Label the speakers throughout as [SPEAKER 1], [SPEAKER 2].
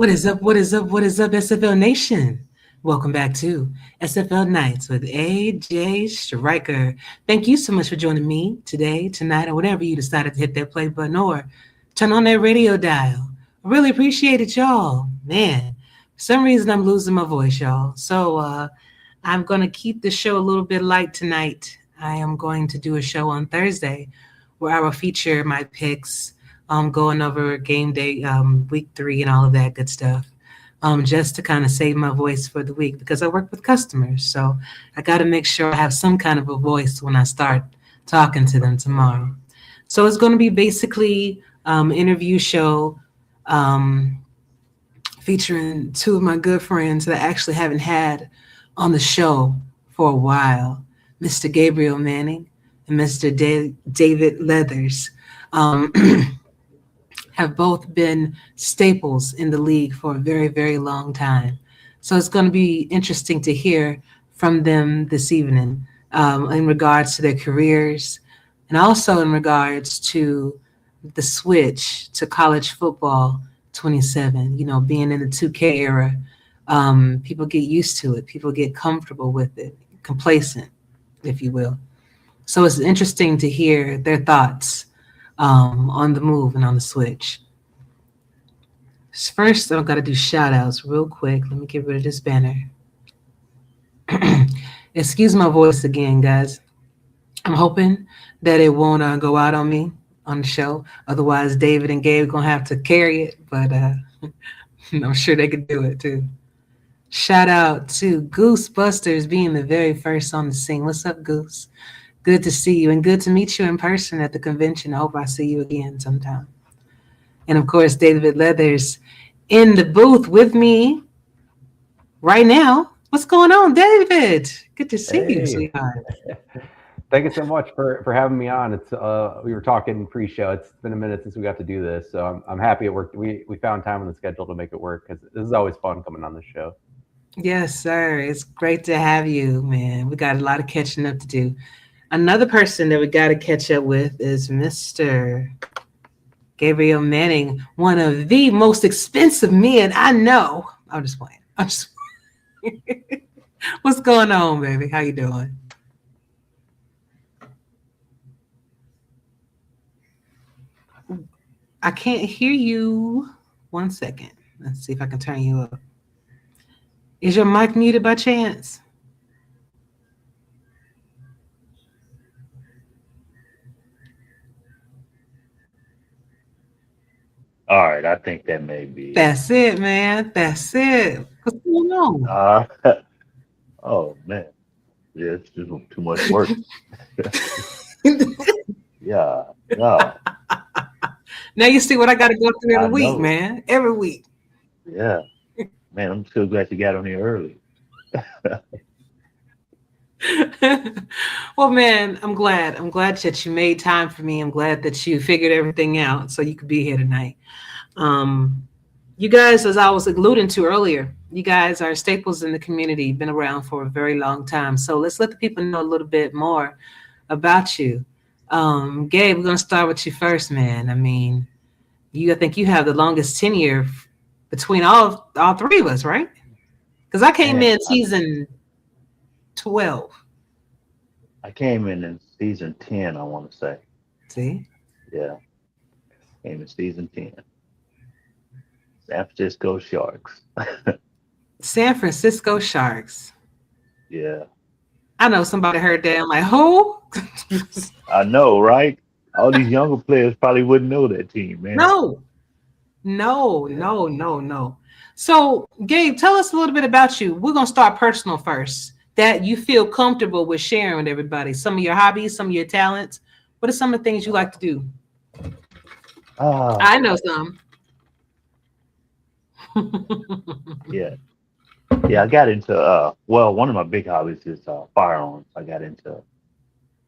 [SPEAKER 1] What is up? What is up? What is up, SFL Nation? Welcome back to SFL Nights with AJ Striker. Thank you so much for joining me today, tonight, or whenever you decided to hit that play button or turn on that radio dial. I really appreciate it, y'all. Man, for some reason I'm losing my voice, y'all. So I'm going to keep the show a little bit light tonight. I am going to do a show on Thursday where I will feature my picks, going over game day, week 3 and all of that good stuff, just to kind of save my voice for the week because I work with customers. So I got to make sure I have some kind of a voice when I start talking to them tomorrow. So it's going to be basically interview show, featuring two of my good friends that I actually haven't had on the show for a while, Mr. Gabriel Manning and Mr. David Leathers. Um, have both been staples in the league for a very, very long time. So it's going to be interesting to hear from them this evening, in regards to their careers and also in regards to the switch to college football 27. You know, being in the 2K era, people get used to it, people get comfortable with it, complacent, if you will. So it's interesting to hear their thoughts on the move and on the switch. First, I've got to do shout outs real quick. Let me get rid of this banner. Excuse my voice again, guys. I'm hoping that it won't go out on me on the show. Otherwise, David and Gabe are going to have to carry it, but I'm sure they could do it too. Shout out to Goose Busters being the very first on the scene. What's up, Goose? Good to see you and good to meet you in person at the convention. I hope I see you again sometime. And of course, David Leathers in the booth with me right now. What's going on, David? Good to see you,
[SPEAKER 2] Hey,
[SPEAKER 1] sweetheart.
[SPEAKER 2] thank you so much for having me on. It's we were talking pre-show. It's been a minute since we got to do this, so I'm happy it worked. We found time on the schedule to make it work because this is always fun coming on the show.
[SPEAKER 1] Yes, sir. It's great to have you, man. We got a lot of catching up to do. Another person that we got to catch up with is Mr. Gabriel Manning, one of the most expensive men I know. I'm just playing. I'm just What's going on, baby? How you doing? I can't hear you. 1 second. Let's see if I can turn you up. Is your mic muted by chance?
[SPEAKER 3] All right, I think that may be it.
[SPEAKER 1] That's it, man. That's it. What's going on?
[SPEAKER 3] Uh, oh man, yeah, it's just too much work. Yeah, no,
[SPEAKER 1] Now you see what I got to go through every
[SPEAKER 3] I
[SPEAKER 1] week,
[SPEAKER 3] know.
[SPEAKER 1] man. Every week.
[SPEAKER 3] Yeah, man, I'm so glad you got on here early.
[SPEAKER 1] Well, man, I'm glad. I'm glad that you made time for me. I'm glad that you figured everything out so you could be here tonight. Um, you guys, as I was alluding to earlier, you guys are staples in the community, been around for a very long time. So let's let the people know a little bit more about you. Gabe, we're gonna start with you first, man. I mean, I think you have the longest tenure between all three of us, right? Because I came
[SPEAKER 3] Man,
[SPEAKER 1] in season 12.
[SPEAKER 3] I came in season 10, I want to say.
[SPEAKER 1] See?
[SPEAKER 3] Yeah, came in season 10. San Francisco Sharks.
[SPEAKER 1] San Francisco Sharks.
[SPEAKER 3] Yeah,
[SPEAKER 1] I know somebody heard that. I'm like, who?
[SPEAKER 3] I know, right? All these younger players probably wouldn't know that team, man.
[SPEAKER 1] No, no,
[SPEAKER 3] Yeah.
[SPEAKER 1] no, no, no. So, Gabe, tell us a little bit about you. We're going to start personal first, that you feel comfortable with sharing with everybody. Some of your hobbies, some of your talents. What are some of the things you like to do?
[SPEAKER 3] Ah,
[SPEAKER 1] I know some.
[SPEAKER 3] yeah. Yeah, I got into well, one of my big hobbies is firearms. I got into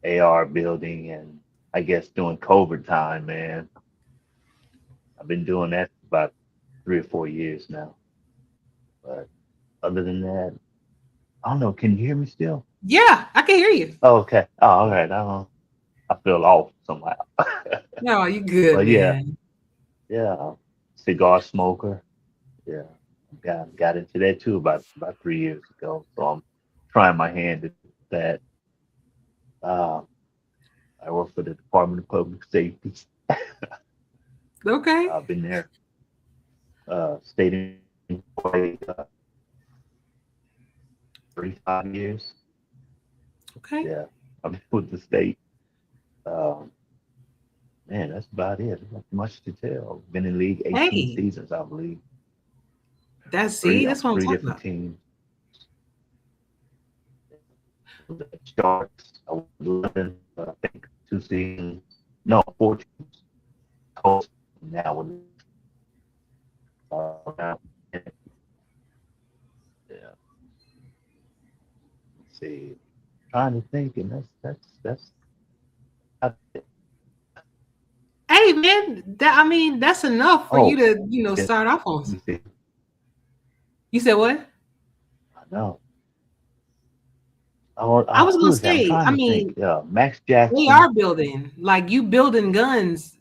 [SPEAKER 3] AR building and I guess doing COVID time, man. I've been doing that for about 3 or 4 years now. But other than that, I don't know. Can you hear me still?
[SPEAKER 1] Yeah, I can hear you.
[SPEAKER 3] Oh, okay. Oh, all right. I feel off somehow.
[SPEAKER 1] No, you good,
[SPEAKER 3] But yeah,
[SPEAKER 1] man.
[SPEAKER 3] yeah. Cigar smoker. Yeah, got into that too about 3 years ago. So I'm trying my hand at that. Uh, I work for the Department of Public Safety.
[SPEAKER 1] Okay.
[SPEAKER 3] I've been there, state employee, 35 years.
[SPEAKER 1] Okay.
[SPEAKER 3] Yeah, I've been with the state. Um, Man, that's about it. There's not much to tell. Been in the league 18
[SPEAKER 1] Hey,
[SPEAKER 3] seasons, I believe.
[SPEAKER 1] that's what I'm
[SPEAKER 3] Three
[SPEAKER 1] talking
[SPEAKER 3] different
[SPEAKER 1] about.
[SPEAKER 3] teams. The Sharks, I was 11, I think 2 seasons. No, 4 teams. Colts, now with now, yeah. Let's see. Trying to think, and that's
[SPEAKER 1] Hey, man, that's enough for you
[SPEAKER 3] oh,
[SPEAKER 1] to,
[SPEAKER 3] yeah,
[SPEAKER 1] start off on.
[SPEAKER 3] let me see.
[SPEAKER 1] You said what?
[SPEAKER 3] I know. Oh,
[SPEAKER 1] I was
[SPEAKER 3] who
[SPEAKER 1] gonna
[SPEAKER 3] is that? I'm
[SPEAKER 1] say,
[SPEAKER 3] trying to think. Max
[SPEAKER 1] they
[SPEAKER 3] Jackson.
[SPEAKER 1] are building, like you building guns,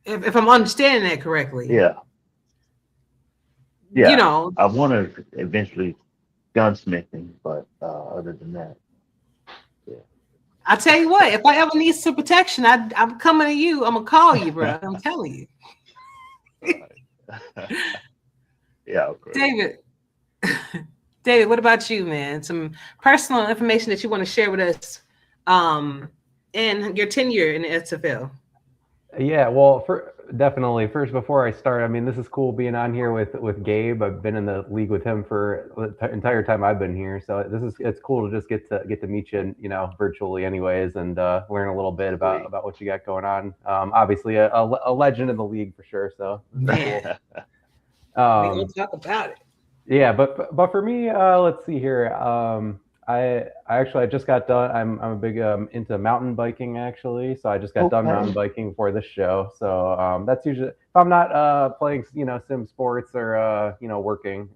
[SPEAKER 1] if I'm understanding that correctly.
[SPEAKER 3] Yeah,
[SPEAKER 1] You
[SPEAKER 3] yeah.
[SPEAKER 1] know,
[SPEAKER 3] I want to eventually gunsmithing, but other than that,
[SPEAKER 1] I tell you what, if I ever need some protection, I'm coming to you. I'm gonna call you, bro.
[SPEAKER 3] yeah.
[SPEAKER 1] I'm telling you,
[SPEAKER 3] Right. Yeah, great.
[SPEAKER 1] David. David, what about you, man? Some personal information that you want to share with us, um, and your tenure in the SFL.
[SPEAKER 2] Yeah, well, definitely. First, before I start, I mean, this is cool being on here with Gabe. I've been in the league with him for the entire time I've been here, so it's cool to just get to meet you, virtually, anyways, and learn a little bit
[SPEAKER 3] Sweet.
[SPEAKER 2] about what you got going on. Obviously, a legend in the league for sure. So this is
[SPEAKER 1] Man,
[SPEAKER 2] cool.
[SPEAKER 1] we gonna
[SPEAKER 2] Um,
[SPEAKER 1] talk about it.
[SPEAKER 2] yeah, but for me, let's see here. I just got done. I'm a big into mountain biking actually, so I just got done mountain
[SPEAKER 3] Okay.
[SPEAKER 2] biking for this show. So that's usually if I'm not playing sim sports or working.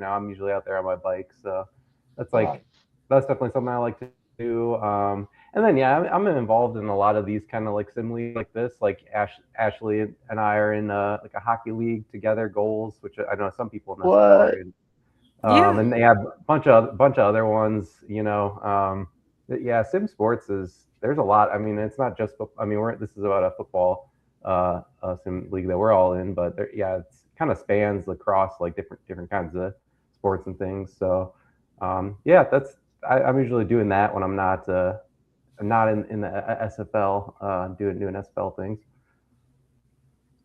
[SPEAKER 2] I'm usually out there on my bike. So that's
[SPEAKER 3] Right.
[SPEAKER 2] like that's definitely something I like to do. And then yeah, I'm involved in a lot of these kind of like sim leagues like this. Like Ashley and I are in like a hockey league together, goals, which I know some people in SFL are
[SPEAKER 3] What?
[SPEAKER 2] in.
[SPEAKER 1] Yeah,
[SPEAKER 2] And they have a bunch of other ones. Yeah, sim sports is there's a lot. I mean, it's not just. I mean, this is about a football sim league that we're all in, but yeah, it's kind of spans across like different kinds of sports and things. So yeah, I'm usually doing that when I'm not in the SFL doing SFL things.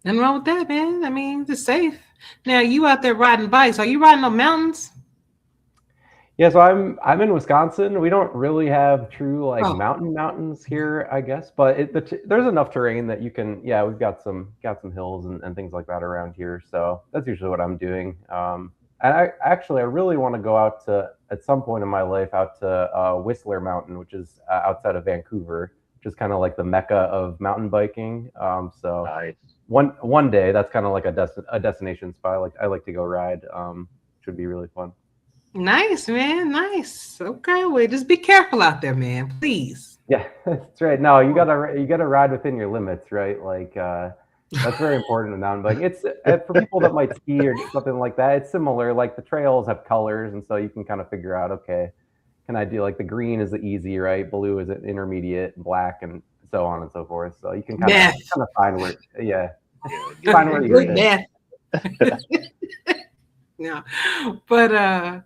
[SPEAKER 1] nothing wrong with that, man. I mean, it's safe. Now you out there riding bikes? Are you riding on mountains?
[SPEAKER 2] Yeah, so I'm in Wisconsin. We don't really have true like
[SPEAKER 1] Oh,
[SPEAKER 2] mountains here, I guess, but there's enough terrain that you can. Yeah, we've got some hills and things like that around here. So that's usually what I'm doing. And I really want to go out to at some point in my life out to Whistler Mountain, which is outside of Vancouver, which is kind of like the mecca of mountain biking. So
[SPEAKER 3] Nice.
[SPEAKER 2] one day that's kind of like a destination spot. I like to go ride. Should be really fun.
[SPEAKER 1] nice, man. Nice. Okay, well, just be careful out there, man. Please.
[SPEAKER 2] Yeah, that's right. No, you gotta ride within your limits, right? Like that's very important in mountain biking. It's for people that might ski or something like that. It's similar. Like the trails have colors, and so you can kind of figure out, okay, can I do like the green is the easy, right? Blue is an intermediate, black, and so on and so forth. So you can
[SPEAKER 1] Math.
[SPEAKER 2] kind of find where, yeah,
[SPEAKER 3] Yeah,
[SPEAKER 2] find
[SPEAKER 3] get
[SPEAKER 2] where
[SPEAKER 3] the
[SPEAKER 2] you're
[SPEAKER 1] Good
[SPEAKER 2] good.
[SPEAKER 3] green.
[SPEAKER 1] math. Yeah, but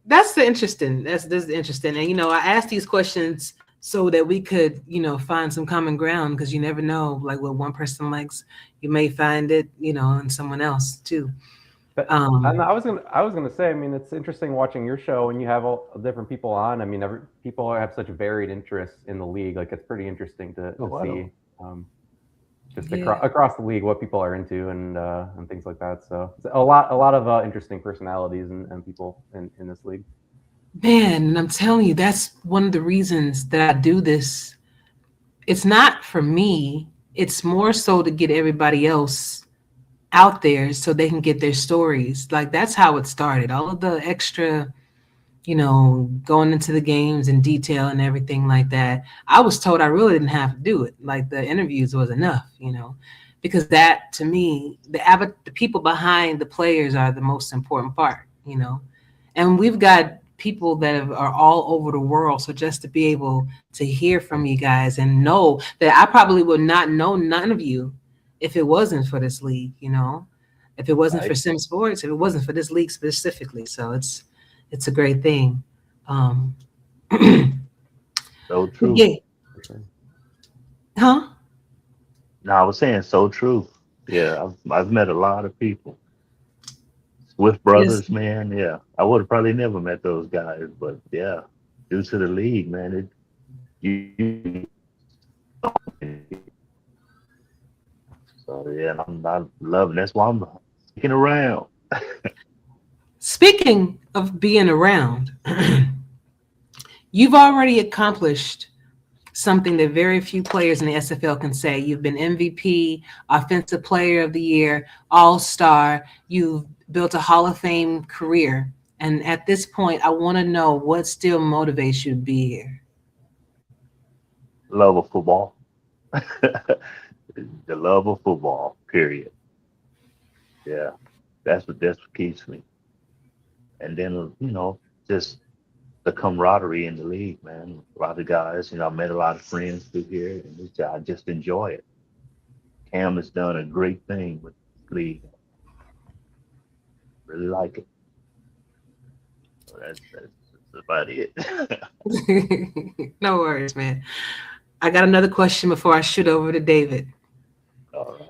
[SPEAKER 1] that's the interesting. That's interesting. And I asked these questions so that we could, find some common ground because you never know, like what one person likes, you may find it, in someone else too.
[SPEAKER 2] But and
[SPEAKER 1] Um,
[SPEAKER 2] I was gonna say, I mean, it's interesting watching your show when you have all different people on. I mean, people have such varied interests in the league. Like it's pretty interesting to
[SPEAKER 3] Oh, I
[SPEAKER 2] see
[SPEAKER 3] don't.
[SPEAKER 2] just
[SPEAKER 1] yeah,
[SPEAKER 2] across the league what people are into and things like that. So it's a lot of interesting personalities and people in this league.
[SPEAKER 1] man, and I'm telling you, that's one of the reasons that I do this. It's not for me. It's more so to get everybody else out there so they can get their stories. Like that's how it started. All of the extra, going into the games in detail and everything like that. I was told I really didn't have to do it. Like the interviews was enough. because that to me, the people behind the players are the most important part, you know. And we've got people that are all over the world. So just to be able to hear from you guys and know that I probably would not know none of you if it wasn't for this league, you know, if it wasn't for
[SPEAKER 3] Right.
[SPEAKER 1] Sim Sports, if it wasn't for this league specifically. So it's a great thing. Um,
[SPEAKER 3] So true.
[SPEAKER 1] yeah,
[SPEAKER 2] For sure.
[SPEAKER 1] huh?
[SPEAKER 3] No, I was saying so true. Yeah, I've met a lot of people. Swift
[SPEAKER 1] Yes.
[SPEAKER 3] brothers, man. Yeah, I would have probably never met those guys, but yeah, due to the league, man, you. So yeah, I'm loving. That's why I'm sticking around.
[SPEAKER 1] Speaking of being around, you've already accomplished something that very few players in the SFL can say. You've been MVP, Offensive Player of the Year, All Star. You've built a Hall of Fame career. And at this point, I want to know what still motivates you to be here.
[SPEAKER 3] Love of football. The love of football. Period. Yeah, that's what keeps me. And then just the camaraderie in the league, man. A lot of guys, I met a lot of friends through here, and I just enjoy it. Cam has done a great thing with the league. Really like it. So that's about it.
[SPEAKER 1] No worries, man. I got another question before I shoot over to David.
[SPEAKER 3] All right.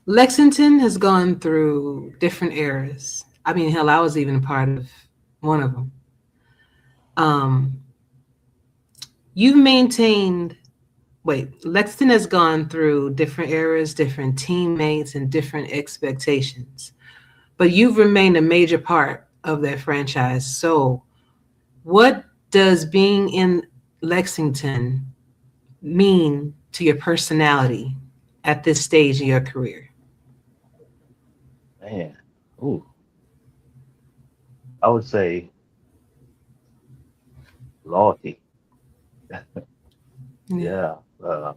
[SPEAKER 1] Lexington has gone through different eras. I mean, hell, I was even a part of one of them. Um, you've maintained, wait, Lexington has gone through different eras, different teammates, and different expectations, but you've remained a major part of that franchise. So, what does being in Lexington mean to your personality at this stage of your career?
[SPEAKER 3] Man. Ooh, I would say loyalty.
[SPEAKER 1] Yeah.
[SPEAKER 3] Yeah.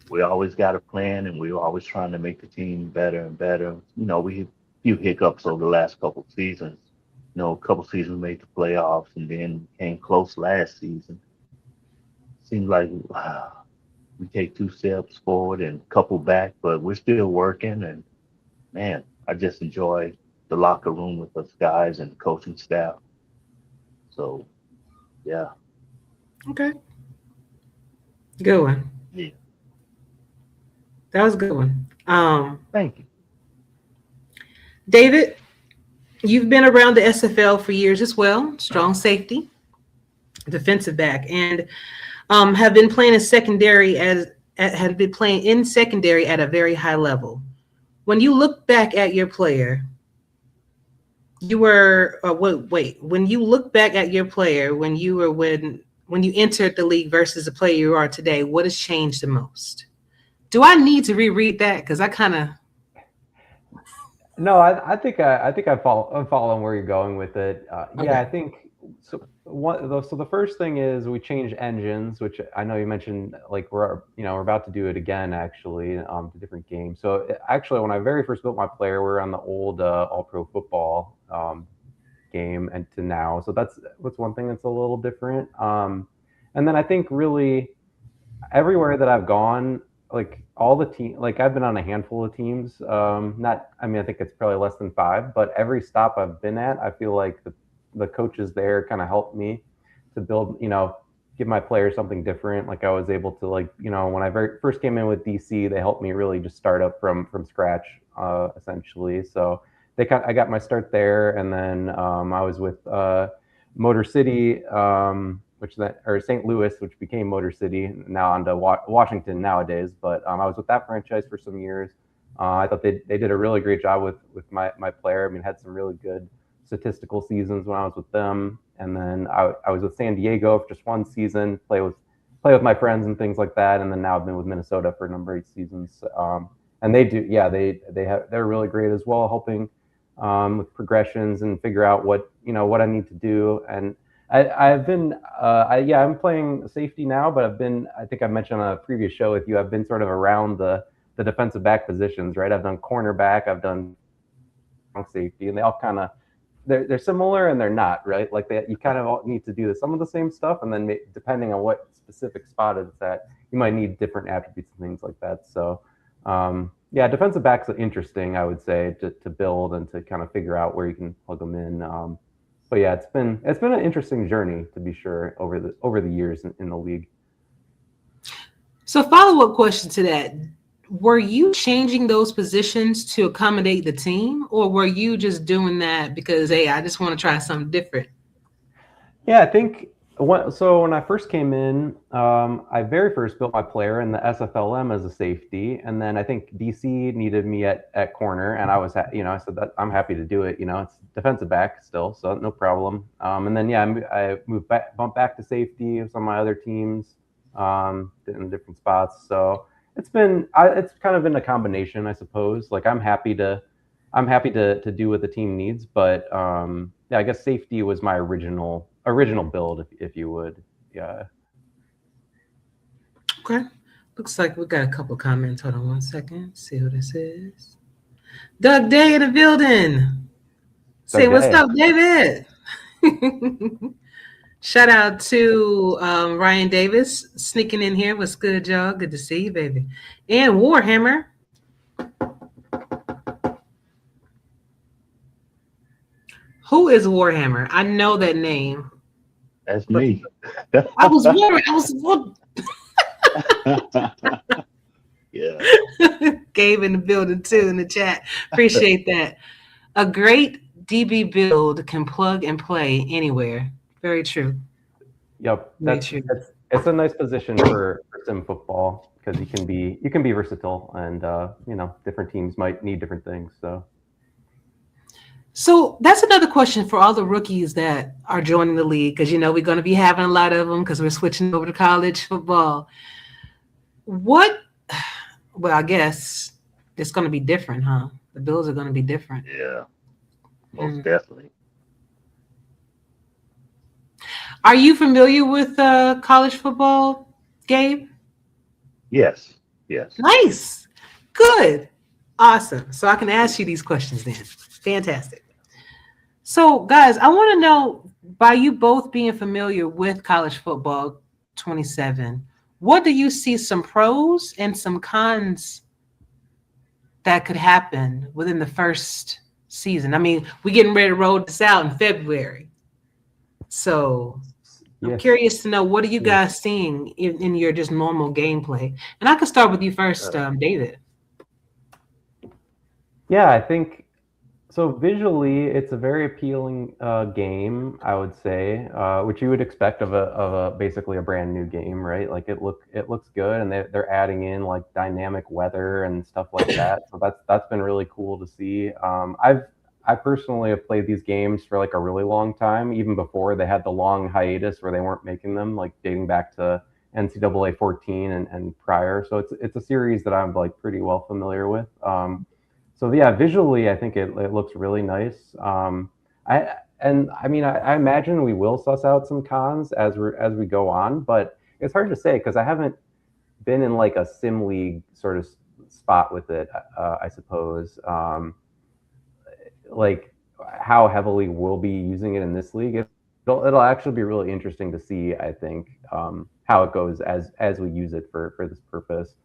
[SPEAKER 3] We always got a plan, and we're always trying to make the team better and better. We had a few hiccups over the last couple of seasons. A couple seasons made the playoffs, and then came close last season. Seems like we take two steps forward and a couple back, but we're still working. And man, I just enjoy the locker room with us guys and the coaching staff. So yeah,
[SPEAKER 1] Okay. Good one.
[SPEAKER 3] yeah.
[SPEAKER 1] That was a good one.
[SPEAKER 3] Thank you.
[SPEAKER 1] David, you've been around the SFL for years as well, strong safety, defensive back, and have been playing in secondary have been playing in secondary at a very high level. When you look back at your player, you were when you look back at your player when you were when you entered the league versus the player you are today, what has changed the most? Do I need to reread that? Because I kind of
[SPEAKER 2] No, I'm following where you're going with it. Yeah, I
[SPEAKER 1] okay.
[SPEAKER 2] think so. So the first thing is we changed engines, which I know you mentioned. Like we're about to do it again, actually, to different games. So actually, when I very first built my player, we were on the old All Pro Football game, and to now. So that's one thing that's a little different. And then I think really everywhere that I've gone, like all the team, like I've been on a handful of teams. Not, I mean, I think it's probably less than five, but every stop I've been at, I feel like the coaches there kind of helped me to build, give my players something different. Like I was able to when I first came in with DC, they helped me really just start up from scratch, essentially. So I got my start there, and then I was with Motor City, or St. Louis, which became Motor City, now on to Washington nowadays. But I was with that franchise for some years. I thought they did a really great job with my player. I mean, had some really good statistical seasons when I was with them, and then I was with San Diego for just one season, play with my friends and things like that, and then now I've been with Minnesota for a number of seasons. And they do, yeah, they're really great as well, helping with progressions and figure out what I need to do. And I've been, I'm playing safety now, but I think I mentioned on a previous show with you, I've been sort of around the the defensive back positions, right? I've done cornerback, I've done safety, and they all kind of they're similar and they're not, right? Like you kind of all need to do some of the same stuff, and then depending on what specific spot it's at, you might need different attributes and things like that. So yeah, defensive backs are interesting, I would say, to build and to kind of figure out where you can plug them in. But yeah, it's been an interesting journey, to be sure, over the years in the league.
[SPEAKER 1] So follow-up question to that. Were you changing those positions to accommodate the team, or were you just doing that because, hey, I just want to try something different?
[SPEAKER 2] Yeah, I think when I first came in, I very first built my player in the SFLM as a safety, and then I think DC needed me at corner, and I said that I'm happy to do it. It's defensive back still, so no problem. And then I bumped back to safety with some of my other teams in different spots. So it's kind of been a combination, I suppose. Like I'm happy to do what the team needs, but yeah, I guess safety was my original build, if you would. Yeah.
[SPEAKER 1] Okay. Looks like we got a couple comments. Hold on one second. See who this is. Doug Day in the building. Say what's up, David. Shout out to Ryan Davis sneaking in here. What's good, y'all? Good to see you, baby. And Warhammer. Who is Warhammer? I know that name.
[SPEAKER 3] That's me.
[SPEAKER 1] I was worried.
[SPEAKER 3] Yeah.
[SPEAKER 1] Gabe in the building too in the chat. Appreciate that. A great DB build can plug and play anywhere. Very true.
[SPEAKER 2] Yep. It's a nice position for sim football because you can be versatile, and different teams might need different things.
[SPEAKER 1] So that's another question for all the rookies that are joining the league, because we're going to be having a lot of them because we're switching over to college football. Well, I guess it's going to be different, huh? The builds are going to be different.
[SPEAKER 3] Yeah, most definitely.
[SPEAKER 1] Are you familiar with college football, Gabe?
[SPEAKER 3] Yes.
[SPEAKER 1] Nice. Good. Awesome. So I can ask you these questions then. Fantastic. So, guys, I want to know, by you both being familiar with college football 27, what do you see some pros and some cons that could happen within the first season? I mean, we're getting ready to roll this out in February. So I'm curious to know, what are you guys seeing in your just normal gameplay? And I can start with you first, David.
[SPEAKER 2] Yeah, I think so. Visually, it's a very appealing game, I would say, which you would expect of a basically a brand new game, right? Like it looks good, and they're adding in like dynamic weather and stuff like that. So that's been really cool to see. I personally have played these games for like a really long time, even before they had the long hiatus where they weren't making them, like dating back to NCAA 14 and prior. So it's a series that I'm like pretty well familiar with. So yeah, visually, I think it looks really nice. I imagine we will suss out some cons as we go on, but it's hard to say because I haven't been in like a sim league sort of spot with it. I suppose like how heavily we'll be using it in this league. It'll actually be really interesting to see, I think, how it goes as we use it for this purpose.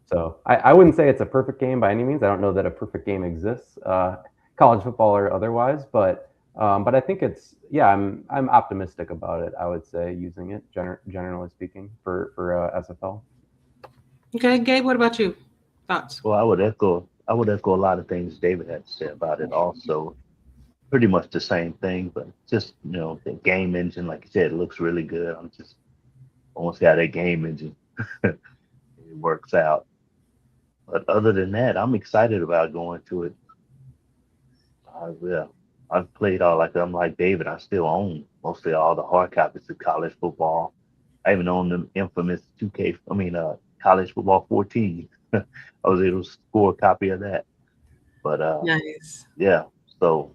[SPEAKER 2] So I wouldn't say it's a perfect game by any means. I don't know that a perfect game exists, college football or otherwise, but I think I'm optimistic about it. I would say using it generally speaking for SFL.
[SPEAKER 1] Okay, Gabe, what about you? Thoughts?
[SPEAKER 3] Well, I would echo a lot of things David had to say about it. Also, pretty much the same thing, but just the game engine, like you said, it looks really good. I'm just almost got that game engine. It works out. But other than that, I'm excited about going to it. I've played I'm like David. I still own mostly all the hard copies of college football. I even own the infamous college football 14. I was able to score a copy of that. But
[SPEAKER 1] nice.
[SPEAKER 3] Yeah. So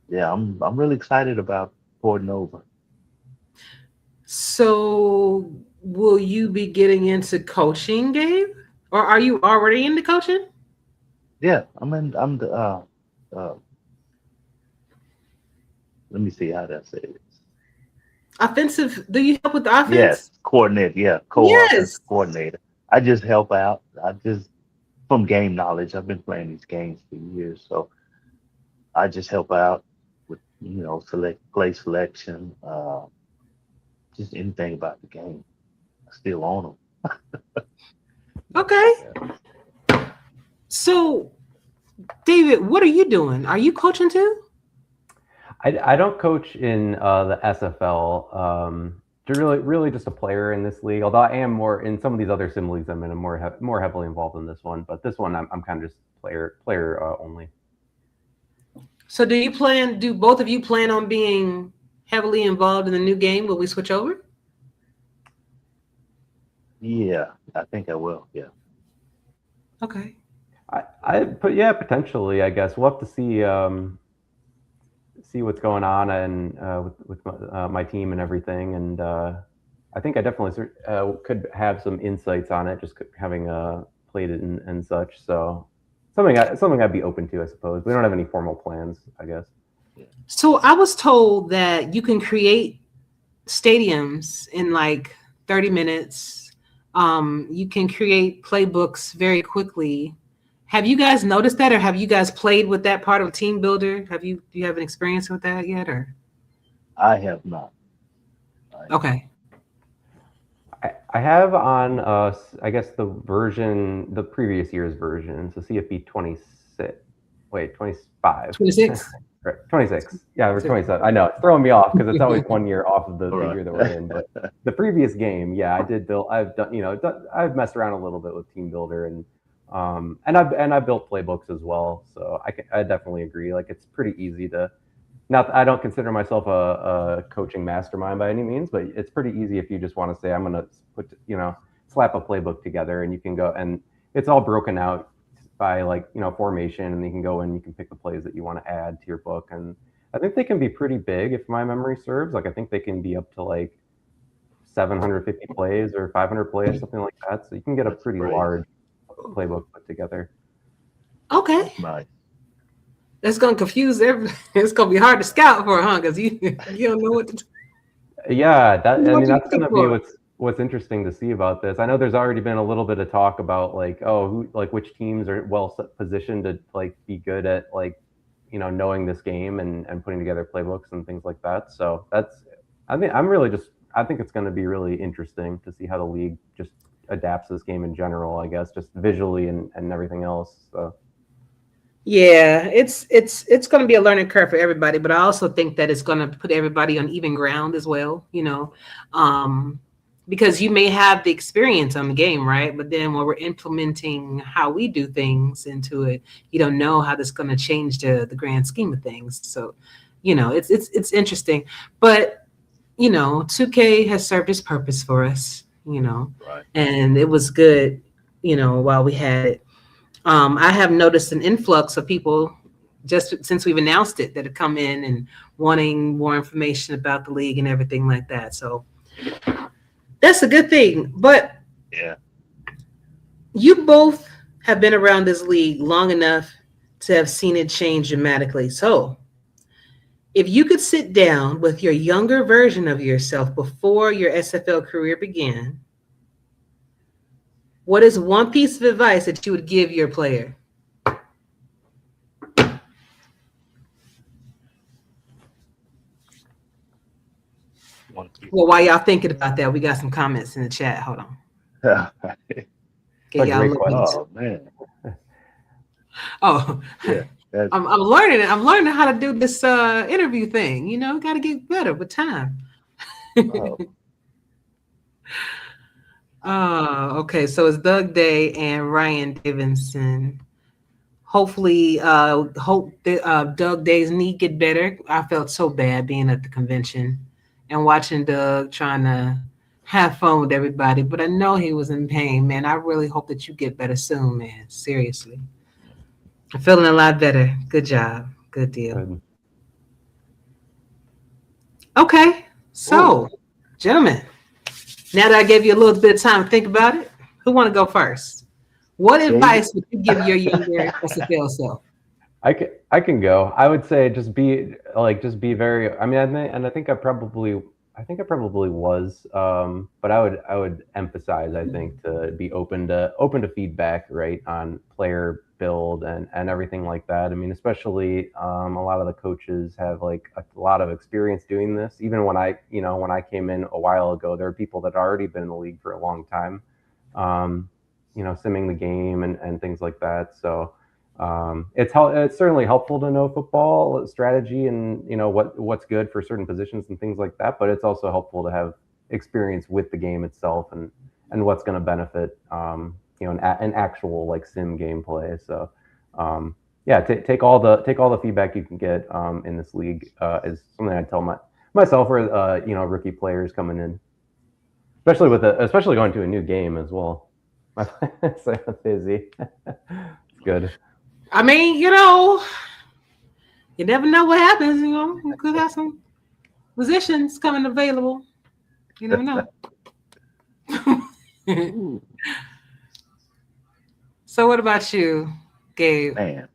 [SPEAKER 3] yeah, I'm really excited about porting over.
[SPEAKER 1] So will you be getting into coaching, Gabe? Or are you already into coaching?
[SPEAKER 3] Yeah, I'm the let me see how that says.
[SPEAKER 1] Offensive, do you help with the
[SPEAKER 3] Yes,
[SPEAKER 1] offense?
[SPEAKER 3] coordinator. Yeah,
[SPEAKER 1] Yes.
[SPEAKER 3] co-offensive coordinator. I just help out. I just from game knowledge. I've been playing these games for years, so I just help out with select play selection, just anything about the game. I still own
[SPEAKER 1] Okay.
[SPEAKER 3] them.
[SPEAKER 1] So, David, what are you doing? Are you coaching too?
[SPEAKER 2] I don't coach in the SFL. Really just a player in this league. Although I am more in some of these other sim leagues. I'm in a more heavily involved in this one. But this one, I'm kind of just player only.
[SPEAKER 1] So, do both of you plan on being heavily involved in the new game when we switch over?
[SPEAKER 3] Yeah, I think I will. Yeah.
[SPEAKER 1] Okay.
[SPEAKER 2] Yeah, potentially. I guess we'll have to see what's going on and with my team and everything. And I think I definitely could have some insights on it, just having played it and such. So something I'd be open to, I suppose. We don't have any formal plans, I guess.
[SPEAKER 1] So I was told that you can create stadiums in like 30 minutes. You can create playbooks very quickly. Have you guys noticed that, or have you guys played with that part of Team Builder? Do you have an experience with that yet, or?
[SPEAKER 3] I have not.
[SPEAKER 1] Okay.
[SPEAKER 2] I have on I guess the previous year's version, so CFB 26. Wait, 25.
[SPEAKER 1] 26.
[SPEAKER 2] 26. Yeah, we're 27. I know it's throwing me off because it's always 1 year off of the
[SPEAKER 3] Right.
[SPEAKER 2] year that we're in. But the previous game, yeah, I did build. I've done, I've messed around a little bit with Team Builder and I built playbooks as well. So I definitely agree. Like it's pretty easy to. Not, I don't consider myself a coaching mastermind by any means, but it's pretty easy if you just want to say I'm going to slap a playbook together and you can go and it's all broken out by formation, and you can go in, you can pick the plays that you want to add to your book. And I think they can be pretty big if my memory serves. Like I think they can be up to like 750 plays or 500 plays, something like that. So you can get a pretty large playbook put together.
[SPEAKER 1] Okay.
[SPEAKER 3] Nice.
[SPEAKER 1] That's gonna confuse everybody. It's gonna be hard to scout for, huh? Because you don't know what to do.
[SPEAKER 2] Yeah, that's gonna be what's interesting to see about this. I know there's already been a little bit of talk about which teams are well positioned to be good at knowing this game and putting together playbooks and things like that. So I think it's going to be really interesting to see how the league just adapts this game in general, I guess, just visually and everything else. So
[SPEAKER 1] Yeah, it's going to be a learning curve for everybody, but I also think that it's going to put everybody on even ground as well, because you may have the experience on the game, right? But then when we're implementing how we do things into it, you don't know how that's going to change the grand scheme of things. So, it's interesting, but 2K has served its purpose for us,
[SPEAKER 3] Right.
[SPEAKER 1] and it was good, while we had it. I have noticed an influx of people just since we've announced it that have come in and wanting more information about the league and everything like that. So that's a good thing. But
[SPEAKER 3] yeah,
[SPEAKER 1] you both have been around this league long enough to have seen it change dramatically. So if you could sit down with your younger version of yourself before your SFL career began, what is one piece of advice that you would give your player? Well, while y'all thinking about that, we got some comments in the chat. Hold on.
[SPEAKER 3] Okay,
[SPEAKER 1] y'all look.
[SPEAKER 3] Oh man.
[SPEAKER 1] Oh,
[SPEAKER 3] yeah.
[SPEAKER 1] I'm learning. I'm learning how to do this interview thing. Got to get better with time. Okay. So it's Doug Day and Ryan Davidson. Hopefully, hope that Doug Day's knee get better. I felt so bad being at the convention and watching Doug trying to have fun with everybody, but I know he was in pain, man. I really hope that you get better soon, man. Seriously. I'm feeling a lot better. Good job. Good deal.
[SPEAKER 2] Good.
[SPEAKER 1] Okay. So, gentlemen, now that I gave you a little bit of time to think about it, who want to go first? What
[SPEAKER 3] David?
[SPEAKER 1] advice would you give your younger SFL self?
[SPEAKER 2] I can go. I would say just be very. I mean, I think I probably was. But I would emphasize, I think, to be open to feedback, right, on player build and everything like that. I mean, especially a lot of the coaches have like a lot of experience doing this. Even when I came in a while ago, there are people that had already been in the league for a long time, simming the game and things like that. So it's certainly helpful to know football strategy and what's good for certain positions and things like that. But it's also helpful to have experience with the game itself and what's going to benefit an actual like sim gameplay. So yeah, take all the feedback you can get in this league is something I tell myself or rookie players coming in, especially going to a new game as well. So busy. It's good.
[SPEAKER 1] I mean, you never know what happens. You could have some positions coming available. You never know.
[SPEAKER 3] Ooh,
[SPEAKER 1] So, what about you, Gabe?
[SPEAKER 3] man,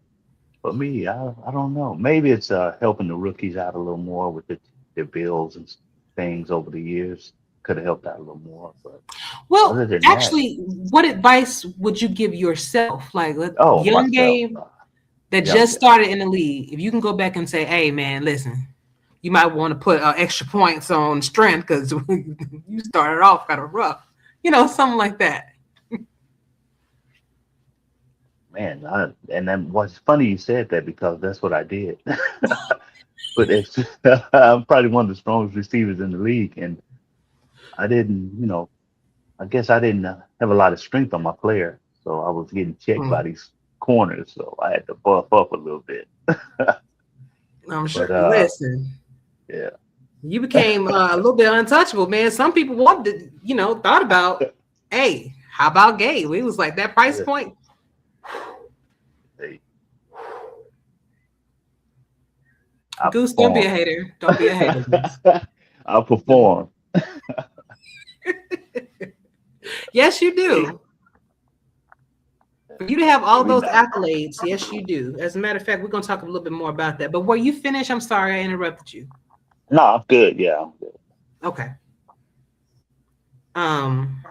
[SPEAKER 3] for me, I don't know. Maybe it's helping the rookies out a little more with their bills and things over the years. Could have helped out a little more, but
[SPEAKER 1] Well,
[SPEAKER 3] other than that,
[SPEAKER 1] actually, what advice would you give yourself, like a
[SPEAKER 3] oh,
[SPEAKER 1] young
[SPEAKER 3] myself,
[SPEAKER 1] Gabe that
[SPEAKER 3] young
[SPEAKER 1] just
[SPEAKER 3] guy.
[SPEAKER 1] started in the league? If you can go back and say, "Hey, man, listen, you might want to put extra points on strength because you started off kind of rough," something like that.
[SPEAKER 3] Man, and then what's funny you said that because that's what I did. But it's I'm probably one of the strongest receivers in the league, and I didn't, I guess I didn't have a lot of strength on my player, so I was getting checked by
[SPEAKER 1] Hmm.
[SPEAKER 3] these corners, so I had to buff up a little bit.
[SPEAKER 1] I'm
[SPEAKER 3] But
[SPEAKER 1] sure. Listen,
[SPEAKER 3] yeah,
[SPEAKER 1] you became a little bit untouchable, man. Some people wanted, thought about, hey, how about Gabe? We was like that price
[SPEAKER 3] yeah,
[SPEAKER 1] point.
[SPEAKER 3] hey, I
[SPEAKER 1] Goose, don't be a
[SPEAKER 3] performed.
[SPEAKER 1] hater. Don't be a hater, Goose.
[SPEAKER 3] I performed.
[SPEAKER 1] Yes, you
[SPEAKER 3] Hey,
[SPEAKER 1] do. For you to have all
[SPEAKER 3] every
[SPEAKER 1] those
[SPEAKER 3] night.
[SPEAKER 1] accolades, yes, you do. As a matter of fact, we're going to talk a little bit more about that. But were you finished? I'm sorry I interrupted you.
[SPEAKER 3] No, I'm good. Yeah, I'm good.
[SPEAKER 1] Okay. Um,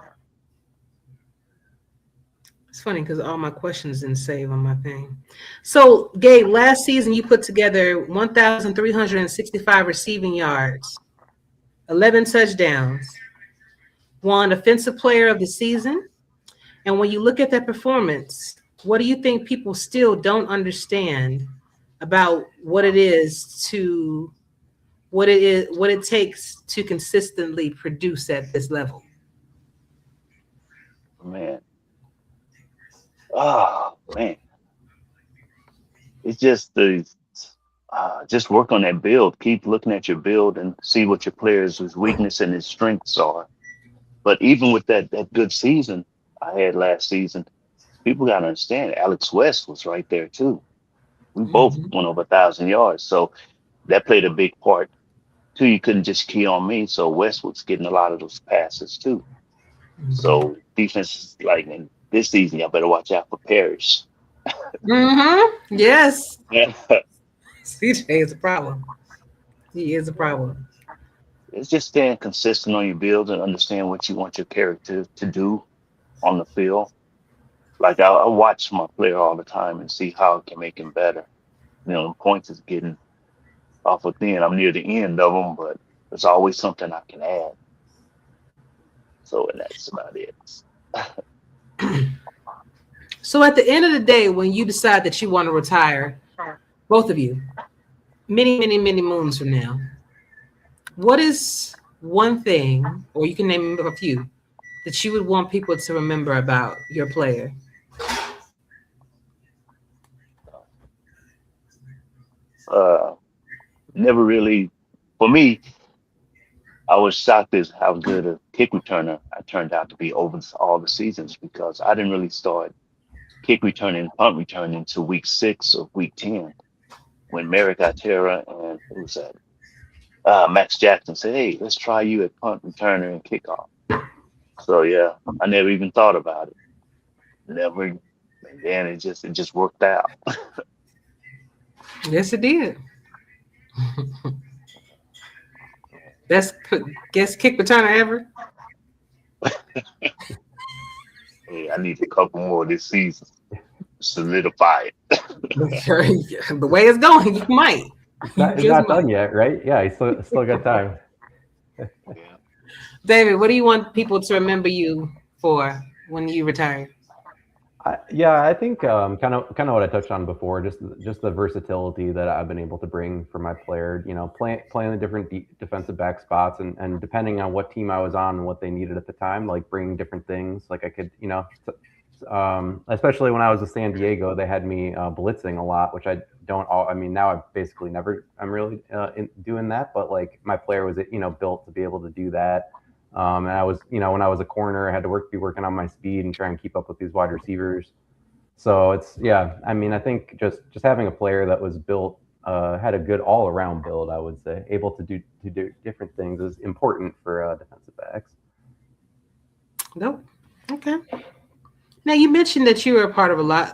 [SPEAKER 1] it's funny because all my questions didn't save on my thing. So, Gabe, last season you put together 1,365 receiving yards, 11 touchdowns, won Offensive Player of the Season. And when you look at that performance, what do you think people still don't understand about what it takes to consistently produce at this level?
[SPEAKER 3] Man, oh man, it's just work on that build. Keep looking at your build and see what your players' weakness and his strengths are. But even with that good season I had last season, people got to understand Alex West was right there too. We both
[SPEAKER 1] Mhm.
[SPEAKER 3] went over 1,000 yards, so that played a big part too. You couldn't just key on me, so West was getting a lot of those passes too.
[SPEAKER 1] Mhm.
[SPEAKER 3] So defense is like in this season, y'all better watch out for Parrish.
[SPEAKER 1] Yes.
[SPEAKER 3] it's
[SPEAKER 1] CJ is a problem. He is a problem.
[SPEAKER 3] just staying consistent on your build and understand what you want your character to do on the field. Like I watch my player all the time and see how I can make him better. The points is getting awful thin. I'm near the end of them, but there's always something I can add. So, and that's about it.
[SPEAKER 1] So at the end of the day, when you decide that you want to retire, both of you, many, many, many moons from now, what is one thing, or you can name a few, that you would want people to remember about your player?
[SPEAKER 3] Uh, Never really, for me, I was shocked as how good a kick returner I turned out to be over all the seasons because I didn't really start kick returning, punt returning until week 6 of week 10 when Merrick Atera and who was that? Max Jackson said, "Hey, let's try you at punt returner and kickoff." So yeah, I never even thought about it. never, and then it just worked out.
[SPEAKER 1] Yes, it did. Best kick returner ever.
[SPEAKER 3] Hey, I need a couple more this season. Solidify it.
[SPEAKER 1] The way it's going, you might. You
[SPEAKER 2] It's
[SPEAKER 1] just
[SPEAKER 2] not
[SPEAKER 1] might.
[SPEAKER 2] done yet, right? Yeah, he's still got time.
[SPEAKER 3] Yeah.
[SPEAKER 1] David, what do you want people to remember you for when you retire?
[SPEAKER 2] Yeah, I think kind of what I touched on before, just the versatility that I've been able to bring for my player. You know, playing the different defensive back spots, and depending on what team I was on and what they needed at the time, like bringing different things. Like I could, especially when I was in San Diego, they had me blitzing a lot, which I don't. I mean, now I basically never. I'm really doing that, but like my player was built to be able to do that. And I was, when I was a corner, I had to be working on my speed and try and keep up with these wide receivers. So yeah. I mean, I think just having a player that was built, had a good all around build, I would say, able to do different things is important for defensive backs.
[SPEAKER 1] Nope. Okay. Now you mentioned that you were a part of lots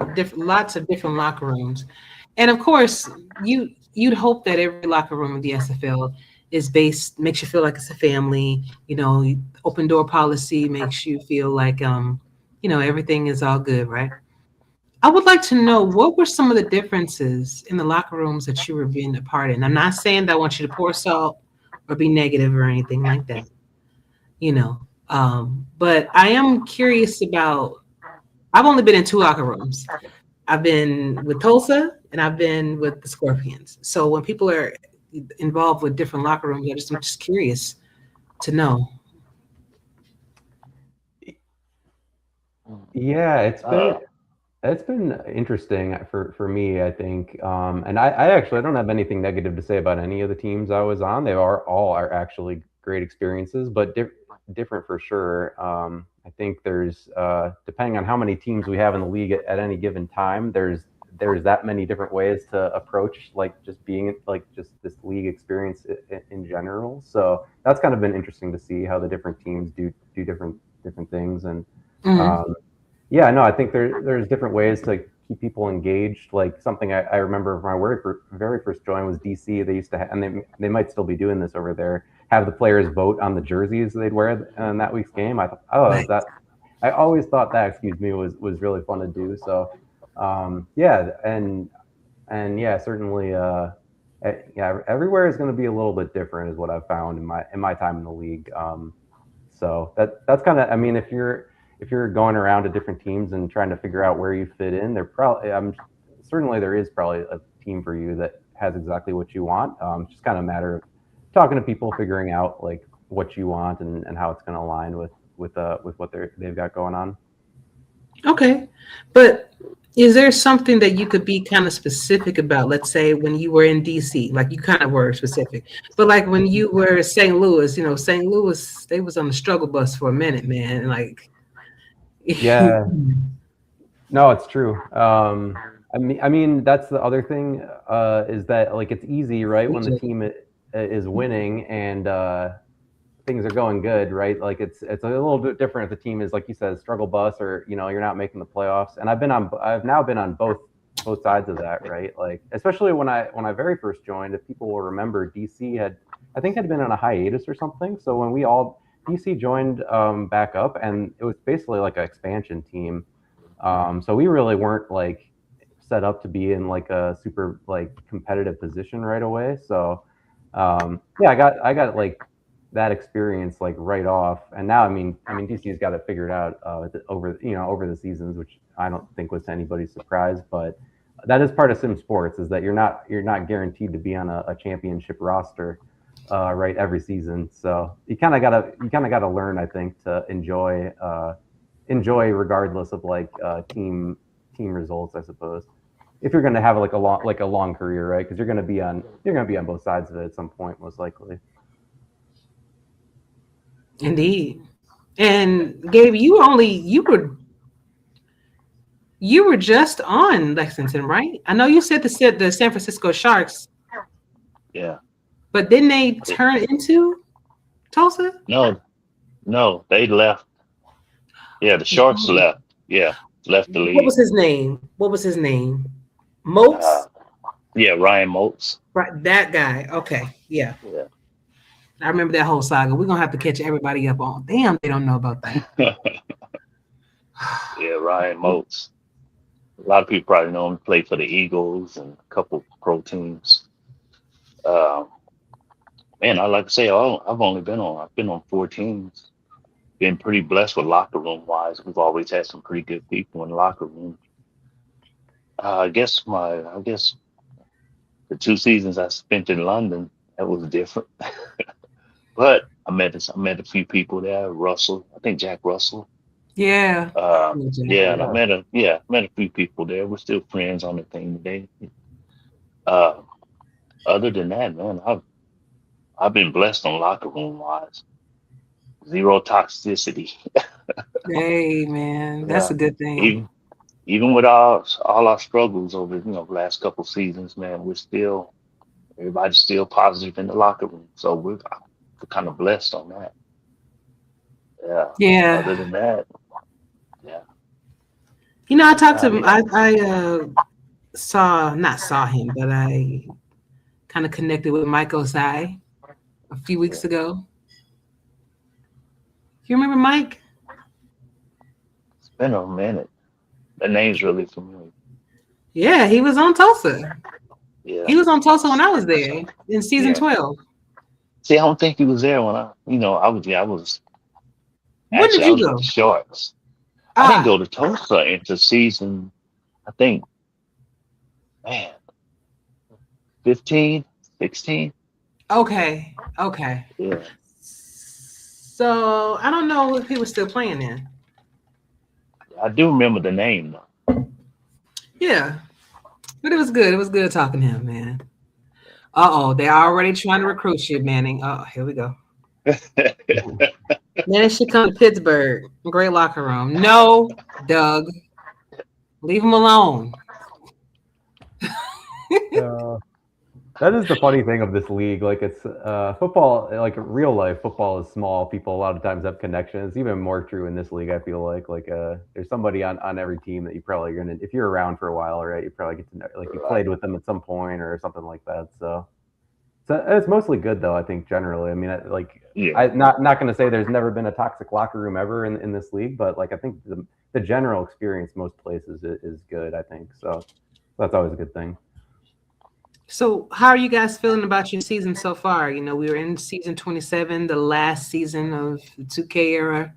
[SPEAKER 1] of different locker rooms, and of course, you'd hope that every locker room in the SFL makes you feel like it's a family. Open door policy makes you feel like everything is all good, right? I would like to know what were some of the differences in the locker rooms that you were being a part in. I'm not saying that I want you to pour salt or be negative or anything like that, but I am curious about. I've only been in 2 locker rooms. I've been with Tulsa and I've been with the Scorpions. So when people are involved with different locker rooms, I'm just curious to know.
[SPEAKER 2] Yeah, it's been interesting for me, I think. And I actually I don't have anything negative to say about any of the teams I was on. They all are actually great experiences, but different for sure. I think there's depending on how many teams we have in the league at any given time, there's that many different ways to approach like just being like just this league experience in general. So that's kind of been interesting to see how the different teams do different things. And yeah, no, I think there's different ways to keep people engaged. Like something I remember from my very first join was DC. They used to and they might still be doing this over there, have the players vote on the jerseys they'd wear in that week's game. I thought, I always thought that, was really fun to do. So, yeah, and yeah, certainly, yeah, everywhere is going to be a little bit different, is what I've found in my time in the league. So that's kind of, I mean, if you're going around to different teams and trying to figure out where you fit in, certainly there is probably a team for you that has exactly what you want. It's just kind of a matter of talking to people, figuring out like what you want and how it's going to align with what they've got going on.
[SPEAKER 1] Okay, but is there something that you could be kind of specific about? Let's say when you were in DC, like you kind of were specific, but like when you were St. Louis, St. Louis, they was on the struggle bus for a minute, man. Like,
[SPEAKER 2] yeah, no, it's true. I mean, that's the other thing, is that like it's easy, right, when the team is winning and things are going good, right? Like it's a little bit different if the team is, like you said, struggle bus, or you're not making the playoffs. And I've now been on both sides of that, right? Like especially when I very first joined, if people will remember, DC had been on a hiatus or something. So when DC joined back up, and it was basically like an expansion team. So we really weren't like set up to be in like a super like competitive position right away. So yeah, I got like that experience like right off. And now I mean DC's got it figured out over the seasons, which I don't think was to anybody's surprise. But that is part of sim sports, is that you're not guaranteed to be on a championship roster right every season. So you kind of gotta learn, I think, to enjoy regardless of like team results, I suppose, if you're going to have like a long career, right? Because you're going to be on both sides of it at some point, most likely.
[SPEAKER 1] Indeed. And Gabe, you were just on Lexington, right? I know you said the San Francisco Sharks.
[SPEAKER 3] Yeah.
[SPEAKER 1] But didn't they turn into Tulsa?
[SPEAKER 3] No, they left. Yeah, the Sharks left. Yeah. left the
[SPEAKER 1] What
[SPEAKER 3] league.
[SPEAKER 1] was his name? What was his name? Moats?
[SPEAKER 3] Yeah, Ryan Moats.
[SPEAKER 1] Right, that guy. Okay, yeah.
[SPEAKER 3] Yeah.
[SPEAKER 1] I remember that whole saga. We're gonna have to catch everybody up on. Damn, they don't know about that.
[SPEAKER 3] Yeah, Ryan Moats. A lot of people probably know him play for the Eagles and a couple pro teams. Um, Man, I like to say I've been on 4 teams. Been pretty blessed with locker room wise. We've always had some pretty good people in the locker room. I guess the 2 seasons I spent in London, that was different. But I met a few people there. Russell, I think Jack Russell.
[SPEAKER 1] Yeah.
[SPEAKER 3] Yeah, and
[SPEAKER 2] Yeah.
[SPEAKER 3] met a few people there. We're still friends on the team today. Uh, Other than that, man, I've been blessed on locker room wise. Zero toxicity.
[SPEAKER 1] Hey man, that's
[SPEAKER 2] Yeah.
[SPEAKER 1] a good thing.
[SPEAKER 3] Even with all our struggles over the last couple seasons, man, everybody's still positive in the locker room. So we're kind of blessed on that. Yeah.
[SPEAKER 1] Yeah.
[SPEAKER 3] Other than that, yeah.
[SPEAKER 1] You know, I talked to him.
[SPEAKER 3] Yeah.
[SPEAKER 1] I not saw him, but I kind of connected with Mike Osai a few
[SPEAKER 3] Yeah.
[SPEAKER 1] weeks ago. You remember Mike?
[SPEAKER 3] It's been a minute. The name's really familiar.
[SPEAKER 1] Yeah, he was on Tulsa.
[SPEAKER 3] Yeah.
[SPEAKER 1] He was on Tulsa when I was there in season
[SPEAKER 3] Yeah.
[SPEAKER 1] 12.
[SPEAKER 3] See, I don't think he was there when I was
[SPEAKER 1] When did
[SPEAKER 3] actually I
[SPEAKER 1] you
[SPEAKER 3] was with
[SPEAKER 1] go?
[SPEAKER 3] the Sharks. I didn't
[SPEAKER 1] Ah,
[SPEAKER 3] go to Tulsa into season, I think, man, 15, 16.
[SPEAKER 1] okay. Okay.
[SPEAKER 3] Yeah.
[SPEAKER 1] So I don't know if he was still playing then.
[SPEAKER 3] I do remember the name
[SPEAKER 1] Yeah. But it was good. It was good talking to him, man. Uh-oh, they're already trying to recruit you, Manning. Oh, here we go.
[SPEAKER 3] though.
[SPEAKER 1] Manning should come to Pittsburgh. Great locker room. No, Doug. Leave him alone.
[SPEAKER 2] That is the funny thing of this league. Like it's football, like real life football is small. People a lot of times have connections. Even more true in this league. I feel like there's somebody on every team that you probably are gonna, if you're around for a while, right? You probably get to know, like you
[SPEAKER 3] Right.
[SPEAKER 2] played with them at some point or something like that. So it's mostly good though. I think generally. I mean,
[SPEAKER 3] Yeah.
[SPEAKER 2] I'm not going to say there's never been a toxic locker room ever in this league, but like I think the general experience most places is good. I think so. That's always a good thing.
[SPEAKER 1] So, how are you guys feeling about your season so far? You know, we were in season 27, the last season of the 2K era.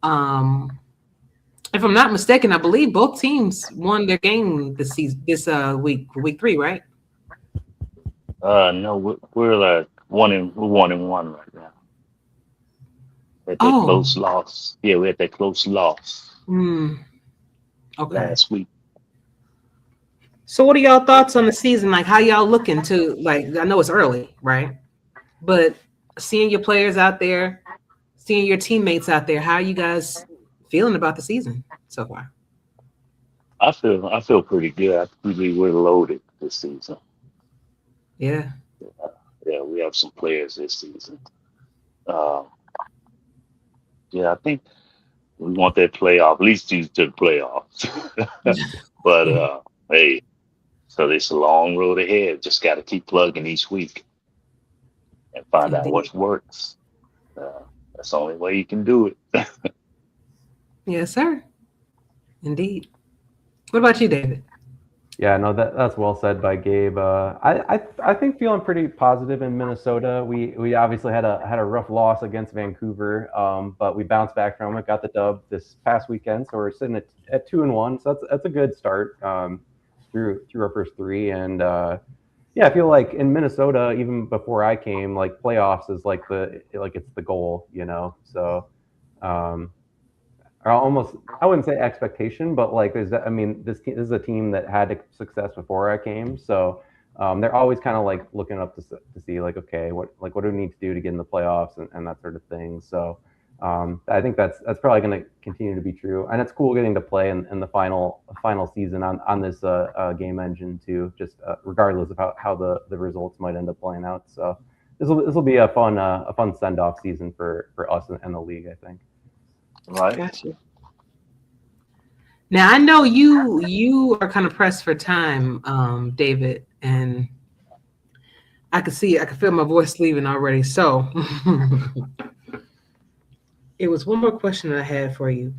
[SPEAKER 1] If I'm not mistaken, I believe both teams won their game this week, week 3, right?
[SPEAKER 3] No, we're like we're 1-1 right now. At that
[SPEAKER 1] Oh,
[SPEAKER 3] close loss. Yeah, we had that close loss
[SPEAKER 1] okay.
[SPEAKER 3] last week.
[SPEAKER 1] So, what are y'all thoughts on the season? Like, how y'all looking to, like, I know it's early, right? But seeing your players out there, seeing your teammates out there, how are you guys feeling about the season so far?
[SPEAKER 3] I feel pretty good. I believe we're loaded this season.
[SPEAKER 1] Yeah.
[SPEAKER 3] Yeah, we have some players this season. Um, yeah, I think we want that playoff, at least to the playoffs. But hey, so it's a long road ahead. Just got to keep plugging each week and find out
[SPEAKER 1] Indeed.
[SPEAKER 3] what works. That's the only way you can do it.
[SPEAKER 1] Yes, sir. Indeed. What about you, David?
[SPEAKER 2] Yeah, no, that's well said by Gabe. I think feeling pretty positive in Minnesota. We obviously had a rough loss against Vancouver, but we bounced back from it, got the dub this past weekend. So we're sitting at 2-1. So that's a good start through our first 3. And yeah, I feel like in Minnesota, even before I came, like playoffs is like it's the goal, you know. So. Or almost, I wouldn't say expectation, but like I mean, this is a team that had success before I came, so they're always kind of like looking up to see like, okay, what do we need to do to get in the playoffs and that sort of thing. So I think that's probably going to continue to be true, and it's cool getting to play in the final season on this game engine too, just regardless of how the results might end up playing out. So this will be a fun send off season for us and the league, I think.
[SPEAKER 3] Right?
[SPEAKER 1] Gotcha. Now I know you are kind of pressed for time, David, and I can feel my voice leaving already. So it was one more question that I had for you.